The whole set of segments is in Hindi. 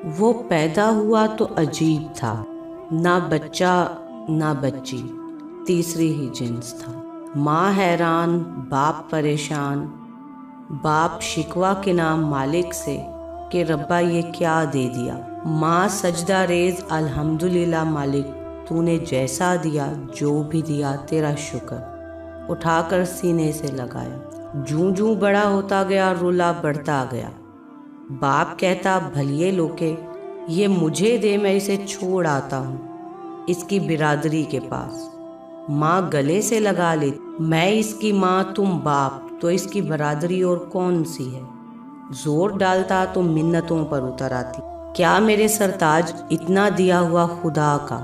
वो पैदा हुआ तो अजीब था, ना बच्चा ना बच्ची, तीसरी ही जिन्स था। माँ हैरान, बाप परेशान। बाप शिकवा के नाम मालिक से कि रब्बा ये क्या दे दिया। माँ सजदा रेज, अल्हम्दुलिल्लाह मालिक, तूने जैसा दिया, जो भी दिया तेरा शुक्र। उठाकर सीने से लगाया। जूं जूं बड़ा होता गया, रोला बढ़ता गया। बाप कहता, भलिए लोके, ये मुझे दे, मैं इसे छोड़ आता हूँ इसकी बिरादरी के पास। माँ गले से लगा ले, मैं इसकी माँ तुम बाप, तो इसकी बरादरी और कौन सी है। जोर डालता तो मिन्नतों पर उतर आती। क्या मेरे सरताज, इतना दिया हुआ खुदा का,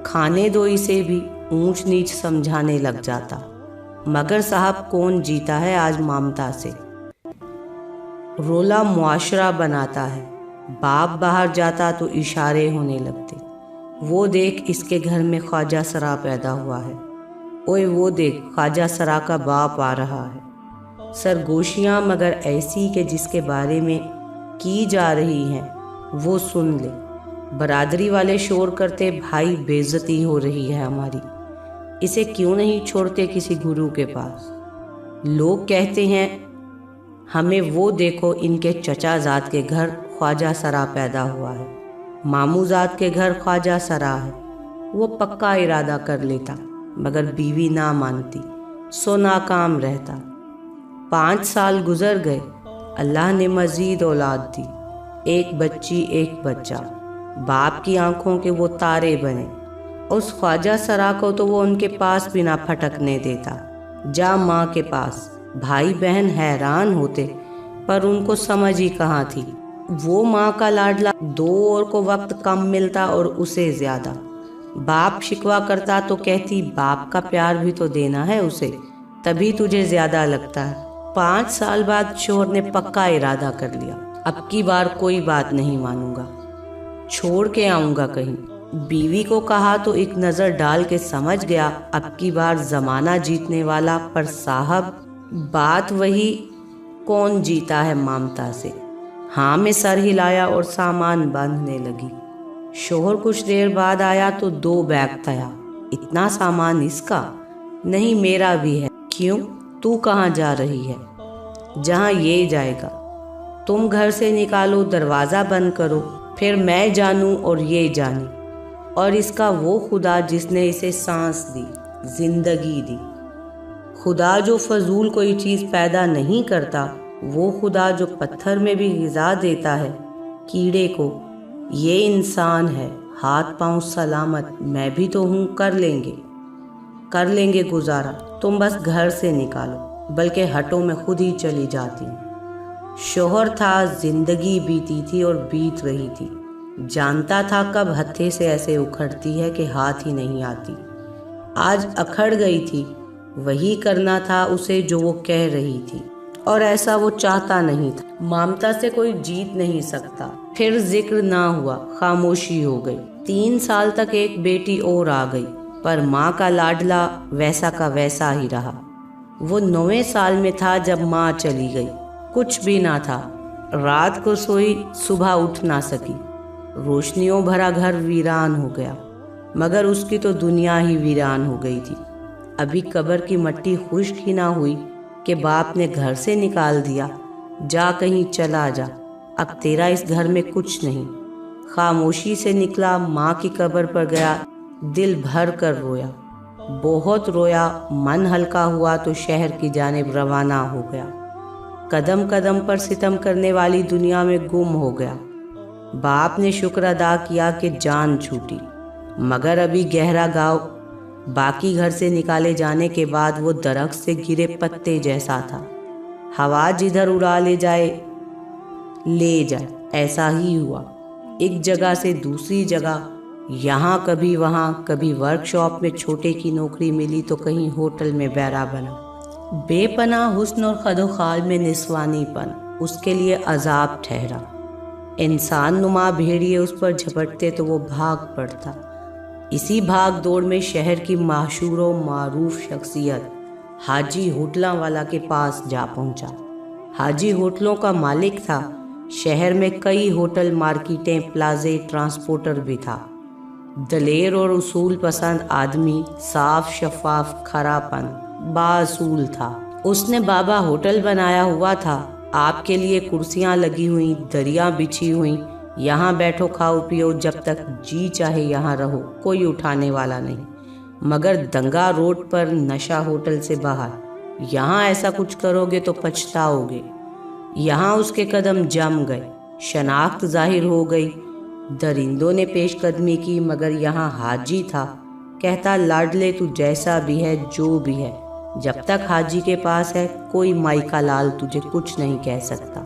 खाने दो इसे भी, ऊंच नीच समझाने लग जाता। मगर साहब कौन जीता है आज ममता से। रोला मुआशरा बनाता है। बाप बाहर जाता तो इशारे होने लगते। वो देख, इसके घर में ख्वाजा सरा पैदा हुआ है। ओए वो देख, ख्वाजा सरा का बाप आ रहा है। सरगोशियाँ मगर ऐसी कि जिसके बारे में की जा रही हैं वो सुन ले। बरादरी वाले शोर करते, भाई बेइज्जती हो रही है हमारी, इसे क्यों नहीं छोड़ते किसी गुरु के पास। लोग कहते हैं हमें, वो देखो इनके चचा जात के घर ख्वाजा सरा पैदा हुआ है, मामू जात के घर ख्वाजा सरा है। वो पक्का इरादा कर लेता, मगर बीवी ना मानती, सो नाकाम रहता। 5 साल गुजर गए, अल्लाह ने मजीद औलाद दी, एक बच्ची एक बच्चा। बाप की आंखों के वो तारे बने। उस ख्वाजा सरा को तो वो उनके पास भी ना फटकने देता। जा माँ के पास। भाई बहन हैरान होते, पर उनको समझ ही कहाँ थी। वो माँ का लाडला, दो और को वक्त कम मिलता और उसे ज्यादा। बाप शिकवा करता तो कहती, बाप का प्यार भी तो देना है उसे, तभी तुझे ज्यादा लगता है। 5 साल बाद शोहर ने पक्का इरादा कर लिया, अब की बार कोई बात नहीं मानूंगा, छोड़ के आऊंगा कहीं। बीवी को कहा तो एक नज़र डाल के समझ गया, अब की बार जमाना जीतने वाला। पर साहब बात वही, कौन जीता है ममता से। हाँ में सर हिलाया और सामान बांधने लगी। शोहर कुछ देर बाद आया तो 2 बैग तया। इतना सामान इसका? नहीं, मेरा भी है। क्यों, तू कहाँ जा रही है? जहाँ ये जाएगा। तुम घर से निकालो, दरवाज़ा बंद करो, फिर मैं जानूं और ये जानी, और इसका वो खुदा जिसने इसे सांस दी, जिंदगी दी। खुदा जो फजूल कोई चीज़ पैदा नहीं करता, वो खुदा जो पत्थर में भी ग़िज़ा देता है कीड़े को, ये इंसान है। हाथ पांव सलामत, मैं भी तो हूँ, कर लेंगे गुजारा। तुम बस घर से निकालो, बल्कि हटो, मैं खुद ही चली जाती हूँ। शोहर था, जिंदगी बीती थी और बीत रही थी। जानता था कब हत्थे से ऐसे उखड़ती है कि हाथ ही नहीं आती। आज अखड़ गई थी, वही करना था उसे जो वो कह रही थी, और ऐसा वो चाहता नहीं था। ममता से कोई जीत नहीं सकता। फिर जिक्र ना हुआ, खामोशी हो गई। 3 साल तक एक बेटी और आ गई, पर माँ का लाडला वैसा का वैसा ही रहा। वो 9वें साल में था जब माँ चली गई। कुछ भी ना था। रात को सोई, सुबह उठ ना सकी। रोशनियों भरा घर वीरान हो गया, मगर उसकी तो दुनिया ही वीरान हो गई थी। अभी कब्र की मट्टी खुश्क ही ना हुई कि बाप ने घर से निकाल दिया, जा कहीं चला जा, अब तेरा इस घर में कुछ नहीं। खामोशी से निकला, माँ की कब्र पर गया, दिल भर कर रोया, बहुत रोया। मन हल्का हुआ तो शहर की जानिब रवाना हो गया। कदम कदम पर सितम करने वाली दुनिया में गुम हो गया। बाप ने शुक्र अदा किया कि जान छूटी, मगर अभी गहरा गाँव। बाकी घर से निकाले जाने के बाद वो दरख्त से गिरे पत्ते जैसा था, हवा जिधर उड़ा ले जाए, ऐसा ही हुआ। एक जगह से दूसरी जगह, यहाँ कभी वहाँ, कभी वर्कशॉप में छोटे की नौकरी मिली तो कहीं होटल में बैरा बना। बेपनाह हुस्न और खदोखाल में निस्वानीपन उसके लिए अजाब ठहरा। इंसान नुमा भेड़िए उस पर झपटते तो वो भाग पड़ता। इसी भाग दौड़ में शहर की मशहूर व मारूफ शख्सियत हाजी होटलों वाला के पास जा पहुंचा। हाजी होटलों का मालिक था, शहर में कई होटल, मार्केटें, प्लाजे, ट्रांसपोर्टर भी था। दलेर और उसूल पसंद आदमी, साफ शफाफ, खरापन, बासूल था। उसने बाबा होटल बनाया हुआ था। आपके लिए कुर्सियां लगी हुई, दरियां बिछी हुई, यहाँ बैठो, खाओ पियो, जब तक जी चाहे यहाँ रहो, कोई उठाने वाला नहीं। मगर दंगा रोड पर, नशा होटल से बाहर, यहाँ ऐसा कुछ करोगे तो पछताओगे। यहाँ उसके कदम जम गए, शनाख्त जाहिर हो गई। दरिंदों ने पेशकदमी की, मगर यहाँ हाजी था। कहता, लाडले तू जैसा भी है, जो भी है, जब तक हाजी के पास है, कोई माई का लाल तुझे कुछ नहीं कह सकता।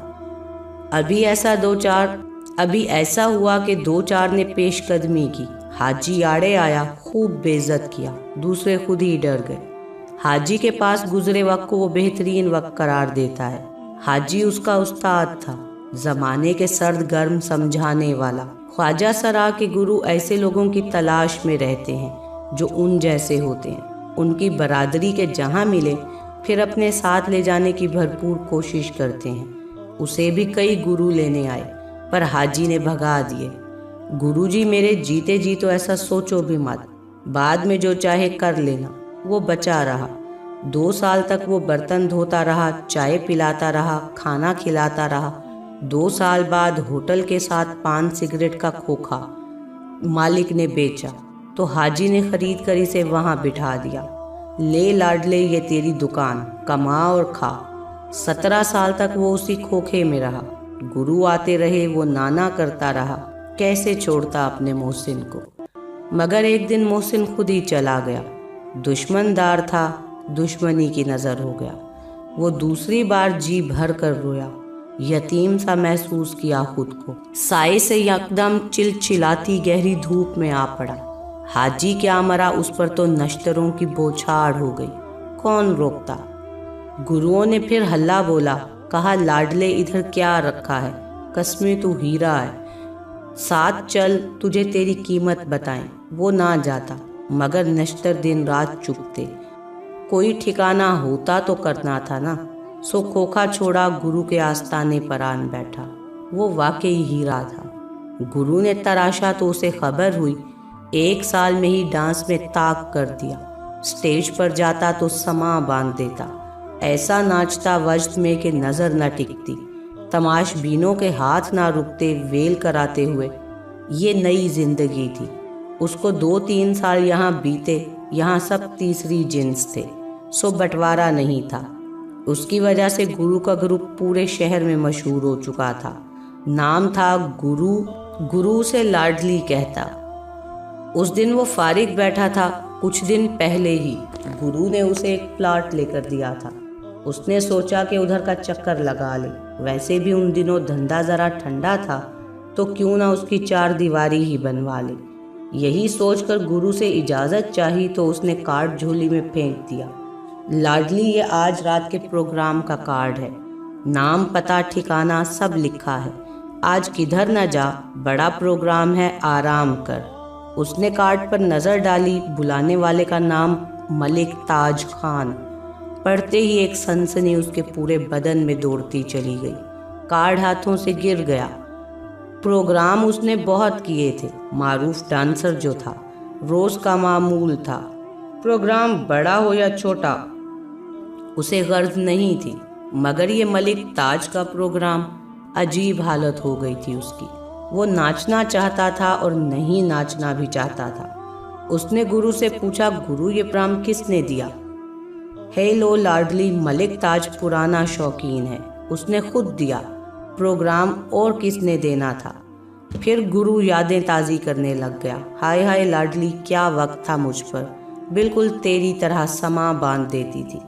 अभी ऐसा हुआ कि 2-4 ने पेशकदमी की। हाजी आड़े आया, खूब बेइज्जत किया, दूसरे खुद ही डर गए। हाजी के पास गुजरे वक्त को वो बेहतरीन वक्त करार देता है। हाजी उसका उस्ताद था, जमाने के सर्द गर्म समझाने वाला। ख्वाजा सरा के गुरु ऐसे लोगों की तलाश में रहते हैं जो उन जैसे होते हैं। उनकी बरादरी के जहाँ मिले, फिर अपने साथ ले जाने की भरपूर कोशिश करते हैं। उसे भी कई गुरु लेने आए, पर हाजी ने भगा दिए। गुरुजी मेरे जीते जी तो ऐसा सोचो भी मत, बाद में जो चाहे कर लेना। वो बचा रहा। 2 साल तक वो बर्तन धोता रहा, चाय पिलाता रहा, खाना खिलाता रहा। 2 साल बाद होटल के साथ पान सिगरेट का खोखा मालिक ने बेचा, तो हाजी ने खरीद कर इसे वहाँ बिठा दिया। ले लाडले, ये तेरी दुकान, कमा और खा। 17 साल तक वो उसी खोखे में रहा। गुरु आते रहे, वो नाना करता रहा। कैसे छोड़ता अपने मोहसिन को। मगर एक दिन मोहसिन खुद ही चला गया। दुश्मनदार था, दुश्मनी की नज़र हो गया। वो दूसरी बार जी भर कर रोया, यतीम सा महसूस किया खुद को। साए से यकदम चिलचिलाती गहरी धूप में आ पड़ा। हाजी क्या मरा, उस पर तो नश्तरों की बौछार हो गई। कौन रोकता। गुरुओं ने फिर हल्ला बोला, कहा, लाडले इधर क्या रखा है, कसमें तू हीरा है, साथ चल, तुझे तेरी कीमत बताएं। वो ना जाता, मगर नश्तर दिन रात चुपते। कोई ठिकाना होता तो करना था ना। सो खोखा छोड़ा, गुरु के आस्ताने पर आन बैठा। वो वाकई हीरा था। गुरु ने तराशा तो उसे खबर हुई। 1 साल में ही डांस में ताक कर दिया। स्टेज पर जाता तो समा बांध देता। ऐसा नाचता वजद में कि नजर न टिकती। तमाशबीनों के हाथ ना रुकते वेल कराते हुए। ये नई जिंदगी थी उसको। 2-3 साल यहाँ बीते। यहाँ सब तीसरी जिन्स थे, सो बंटवारा नहीं था। उसकी वजह से गुरु का ग्रुप पूरे शहर में मशहूर हो चुका था। नाम था गुरु। गुरु से लाडली कहता। उस दिन वो फारिग बैठा था। कुछ दिन पहले ही गुरु ने उसे एक प्लाट लेकर दिया था। उसने सोचा कि उधर का चक्कर लगा ले। वैसे भी उन दिनों धंधा ज़रा ठंडा था, तो क्यों ना उसकी 4 दीवारी ही बनवा ले। यही सोचकर गुरु से इजाज़त चाही तो उसने कार्ड झोली में फेंक दिया। लाडली, ये आज रात के प्रोग्राम का कार्ड है। नाम, पता, ठिकाना सब लिखा है। आज किधर न जा, बड़ा प्रोग्राम है, आराम कर। उसने कार्ड पर नज़र डाली। बुलाने वाले का नाम मलिक ताज खान। पढ़ते ही एक सनसनी उसके पूरे बदन में दौड़ती चली गई। कार्ड हाथों से गिर गया। प्रोग्राम उसने बहुत किए थे। मारूफ डांसर जो था, रोज़ का मामूल था। प्रोग्राम बड़ा हो या छोटा उसे गर्ज नहीं थी, मगर ये मलिक ताज का प्रोग्राम, अजीब हालत हो गई थी उसकी। वो नाचना चाहता था और नहीं नाचना भी चाहता था। उसने गुरु से पूछा, गुरु ये प्रोग्राम किसने दिया? हेलो लाडली, मलिक ताज पुराना शौकीन है, उसने खुद दिया प्रोग्राम, और किसने देना था? फिर गुरु यादें ताज़ी करने लग गया। हाय हाय लाडली, क्या वक्त था मुझ पर, बिल्कुल तेरी तरह समा बांध देती थी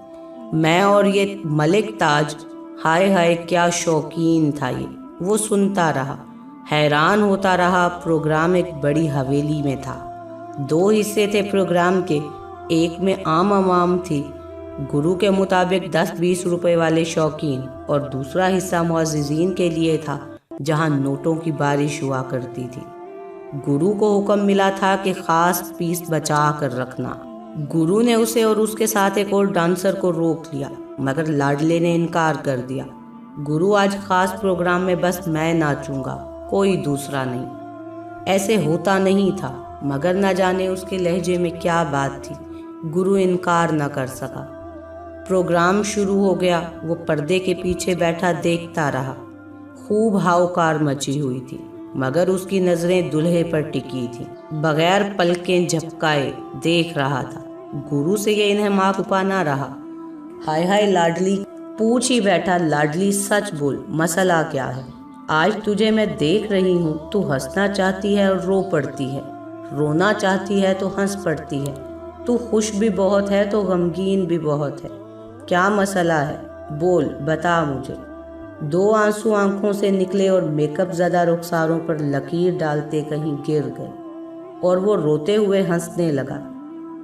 मैं। और ये मलिक ताज, हाय हाय क्या शौकीन था ये। वो सुनता रहा, हैरान होता रहा। प्रोग्राम एक बड़ी हवेली में था। 2 हिस्से थे प्रोग्राम के। एक में आम आवाम थी, गुरु के मुताबिक 10-20 रुपए वाले शौकीन, और दूसरा हिस्सा मुअज़्ज़िज़ीन के लिए था, जहां नोटों की बारिश हुआ करती थी। गुरु को हुक्म मिला था कि ख़ास पीस बचा कर रखना। गुरु ने उसे और उसके साथ एक और डांसर को रोक लिया, मगर लाडले ने इनकार कर दिया। गुरु आज खास प्रोग्राम में बस मैं नाचूंगा, कोई दूसरा नहीं। ऐसे होता नहीं था, मगर न जाने उसके लहजे में क्या बात थी, गुरु इनकार न कर सका। प्रोग्राम शुरू हो गया। वो पर्दे के पीछे बैठा देखता रहा। खूब हावकार मची हुई थी, मगर उसकी नजरें दूल्हे पर टिकी थी। बगैर पलकें झपकाए देख रहा था। गुरु से ये इन्हें छुपा ना रहा। हाय हाय लाडली, पूछ ही बैठा, लाडली सच बोल, मसला क्या है? आज तुझे मैं देख रही हूँ, तू हंसना चाहती है और रो पड़ती है, रोना चाहती है तो हंस पड़ती है, तू खुश भी बहुत है तो गमगीन भी बहुत है। क्या मसला है? बोल, बता मुझे। 2 आंसू आंखों से निकले और मेकअप ज़दा रुखसारों पर लकीर डालते कहीं गिर गए और वो रोते हुए हंसने लगा।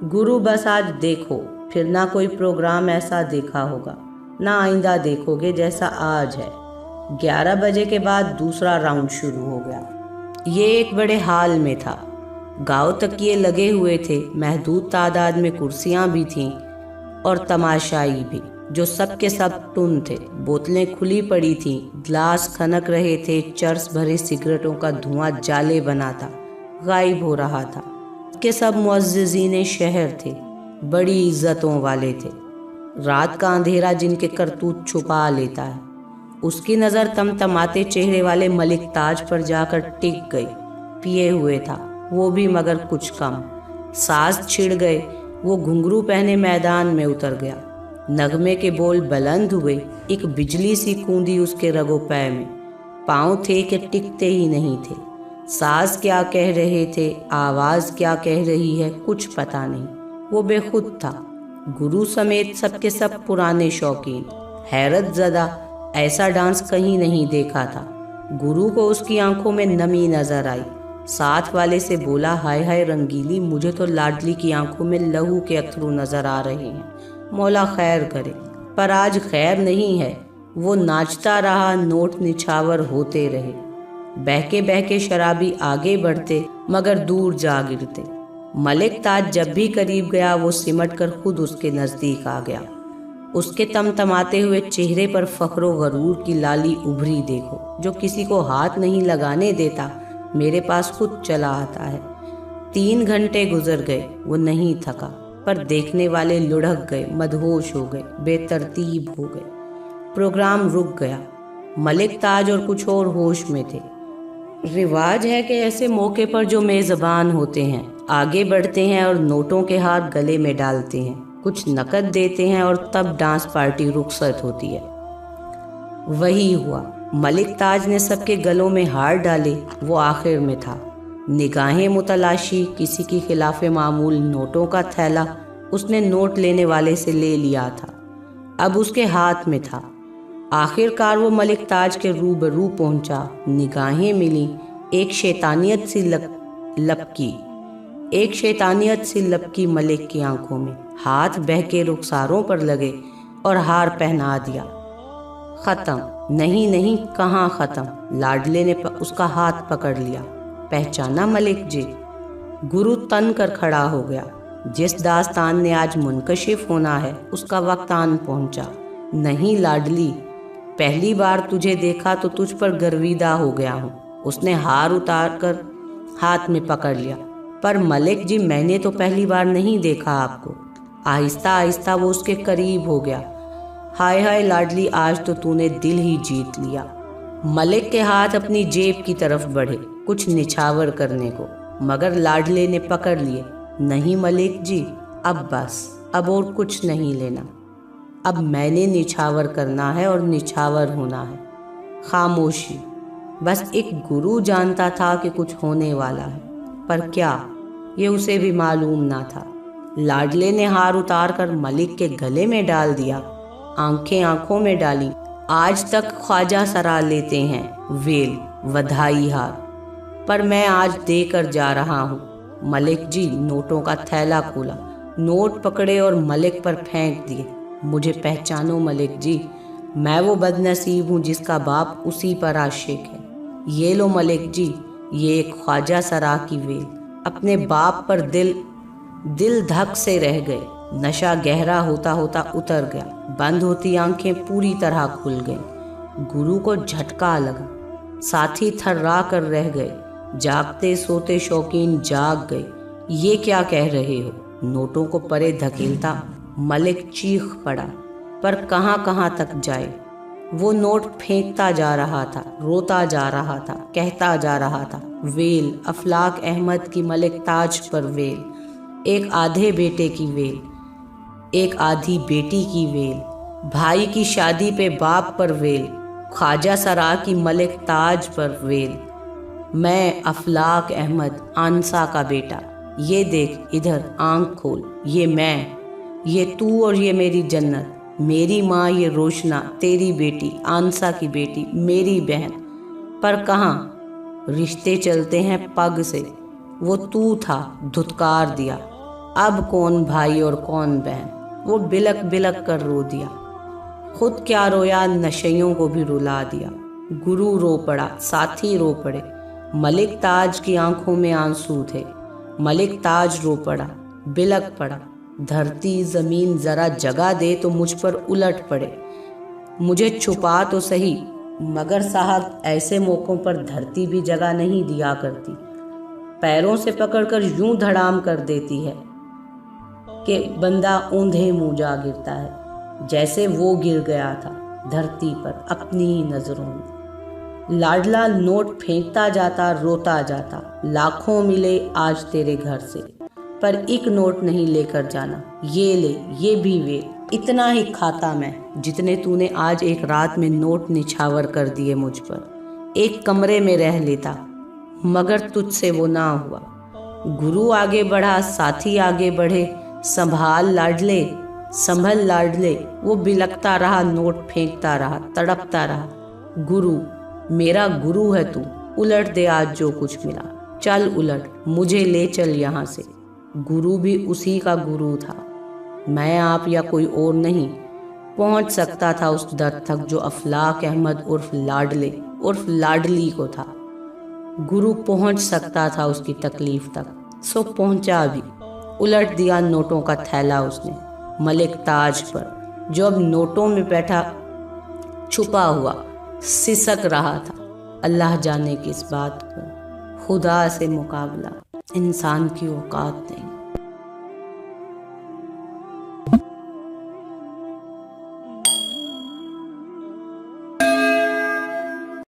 गुरु, बस आज देखो, फिर ना कोई प्रोग्राम ऐसा देखा होगा, ना आइंदा देखोगे जैसा आज है। 11 बजे के बाद दूसरा राउंड शुरू हो गया। ये एक बड़े हाल में था। गाँव तकिए लगे हुए थे, महदूद तादाद में कुर्सियाँ भी थीं और तमाशाई भी, जो सब के सब टुन थे। बोतलें खुली पड़ी थीं, ग्लास खनक रहे थे, चर्स भरे सिगरेटों का धुआं जाले बना था, गायब हो रहा था। के सब मुअज्जिज़ीने शहर थे, बड़ी इज्जतों वाले थे। रात का अंधेरा जिनके करतूत छुपा लेता है। उसकी नज़र तमतमाते चेहरे वाले मलिक ताज पर जाकर टिक गई। पिए हुए था वो भी, मगर कुछ कम। सांस छिड़ गए। वो घुंघरू पहने मैदान में उतर गया। नगमे के बोल बुलंद हुए। एक बिजली सी कूंदी उसके रगो पै में। पाँव थे कि टिकते ही नहीं थे। सास क्या कह रहे थे, आवाज़ क्या कह रही है, कुछ पता नहीं। वो बेखुद था। गुरु समेत सबके सब पुराने शौकीन, हैरत ज़दा, ऐसा डांस कहीं नहीं देखा था। गुरु को उसकी आंखों में नमी नजर आई। साथ वाले से बोला, हाय हाय रंगीली, मुझे तो लाडली की आंखों में लहू के अथरू नजर आ रहे हैं। मौला खैर करे। पर आज खैर नहीं है। वो नाचता रहा, नोट निछावर होते रहे। बहके बहके शराबी आगे बढ़ते, मगर दूर जा गिरते। मलिक ताज जब भी करीब गया, वो सिमट कर खुद उसके नजदीक आ गया। उसके तमतमाते हुए चेहरे पर फख्रो गरूर की लाली उभरी देखो, जो किसी को हाथ नहीं लगाने देता, मेरे पास खुद चला आता है। 3 घंटे गुजर गए, वो नहीं थका, पर देखने वाले लुढ़क गए, मदहोश हो गए, बेतरतीब हो गए। प्रोग्राम रुक गया। मलिक ताज और कुछ और होश में थे। रिवाज है कि ऐसे मौके पर जो मेज़बान होते हैं आगे बढ़ते हैं और नोटों के हार गले में डालते हैं, कुछ नकद देते हैं और तब डांस पार्टी रुखसत होती है। वही हुआ। मलिक ताज ने सबके गलों में हार डाले। वो आखिर में था। निगाहें मुतलाशी, किसी की खिलाफे मामूल नोटों का थैला उसने नोट लेने वाले से ले लिया था, अब उसके हाथ में था। आखिरकार वो मलिक ताज के रूबरू पहुंचा। निगाहें मिली। एक शैतानियत सी लपकी मलिक की आंखों में। हाथ बहके रुखसारों पर लगे और हार पहना दिया। खत्म। नहीं, कहाँ खत्म। लाडले ने उसका हाथ पकड़ लिया। पहचाना मलिक जी? गुरु तन कर खड़ा हो गया। जिस दास्तान ने आज मुनकशिफ होना है, उसका वक्त आन पहुंचा। नहीं लाडली, पहली बार तुझे देखा तो तुझ पर गर्विदा हो गया हूँ। उसने हार उतार कर हाथ में पकड़ लिया। पर मलिक जी, मैंने तो पहली बार नहीं देखा आपको। आहिस्ता आहिस्ता वो उसके करीब हो गया। हाय हाय लाडली, आज तो तूने दिल ही जीत लिया। मलिक के हाथ अपनी जेब की तरफ बढ़े, कुछ निछावर करने को, मगर लाडले ने पकड़ लिए। नहीं मलिक जी, अब बस, अब और कुछ नहीं लेना। अब मैंने निछावर करना है और निछावर होना है। खामोशी। बस एक गुरु जानता था कि कुछ होने वाला है, पर क्या, ये उसे भी मालूम ना था। लाडले ने हार उतार कर मलिक के गले में डाल दिया। आंखें आंखों में डाली। आज तक ख्वाजा सरा लेते हैं वेल, वधाई हार, पर मैं आज देकर जा रहा हूँ। मलिक जी नोटों का थैला खोला, नोट पकड़े और मलिक पर फेंक दिए। मुझे पहचानो मलिक जी, मैं वो बदनसीब हूँ जिसका बाप उसी पर आशिक है। ये लो मलिक जी, ये एक ख्वाजा सरा की वेल। अपने बाप पर दिल धक से रह गए। नशा गहरा होता होता उतर गया। बंद होती आंखें पूरी तरह खुल गईं। गुरु को झटका लगा। साथी थर्रा कर रह गए। जागते सोते शौकीन जाग गए। ये क्या कह रहे हो? नोटों को परे धकेलता मलिक चीख पड़ा, पर कहाँ कहाँ तक जाए। वो नोट फेंकता जा रहा था, रोता जा रहा था, कहता जा रहा था, वेल अफलाक अहमद की मलिक ताज पर वेल, एक आधे बेटे की वेल, एक आधी बेटी की वेल, भाई की शादी पे बाप पर वेल, ख्वाजा सरा की मलिक ताज पर वेल। मैं अफलाक अहमद आंसा का बेटा, ये देख इधर आंख खोल, ये मैं, ये तू और ये मेरी जन्नत, मेरी माँ ये रोशना, तेरी बेटी आंसा की बेटी, मेरी बहन। पर कहाँ, रिश्ते चलते हैं पग से। वो तू था, धुतकार दिया। अब कौन भाई और कौन बहन? वो बिलक बिलक कर रो दिया। खुद क्या रोया, नशइयों को भी रुला दिया। गुरु रो पड़ा, साथी रो पड़े। मलिक ताज की आंखों में आंसू थे। मलिक ताज रो पड़ा, बिलक पड़ा। धरती जमीन जरा जगह दे तो मुझ पर उलट पड़े। मुझे छुपा तो सही, मगर साहब ऐसे मौक़ों पर धरती भी जगह नहीं दिया करती। पैरों से पकड़कर यूं धड़ाम कर देती है कि बंदा ऊंधे मुंह जा गिरता है, जैसे वो गिर गया था धरती पर अपनी ही नजरों में। लाडला नोट फेंकता जाता, रोता जाता। लाखों मिले आज तेरे घर से, पर एक नोट नहीं लेकर जाना। ये ले, ये भी वे, इतना ही खाता मैं जितने तूने आज एक रात में नोट निछावर कर दिए मुझ पर। एक कमरे में रह लेता, मगर तुझसे वो ना हुआ। गुरु आगे बढ़ा, साथी आगे बढ़े। संभाल लाडले, संभल लाडले। वो बिलकता रहा, नोट फेंकता रहा, तड़पता रहा। गुरु, मेरा गुरु है तू, उलट दे आज जो कुछ मिला। चल उलट, मुझे ले चल यहाँ से। गुरु भी उसी का गुरु था। मैं, आप या कोई और नहीं पहुँच सकता था उस दर तक जो अफलाक अहमद उर्फ लाडले उर्फ लाडली को था। गुरु पहुँच सकता था उसकी तकलीफ तक, सो पहुँचा भी। उलट दिया नोटों का थैला उसने मलिक ताज पर, जो अब नोटों में बैठा छुपा हुआ सिसक रहा था। अल्लाह जाने किस बात को। खुदा से मुकाबला इंसान की औकात नहीं।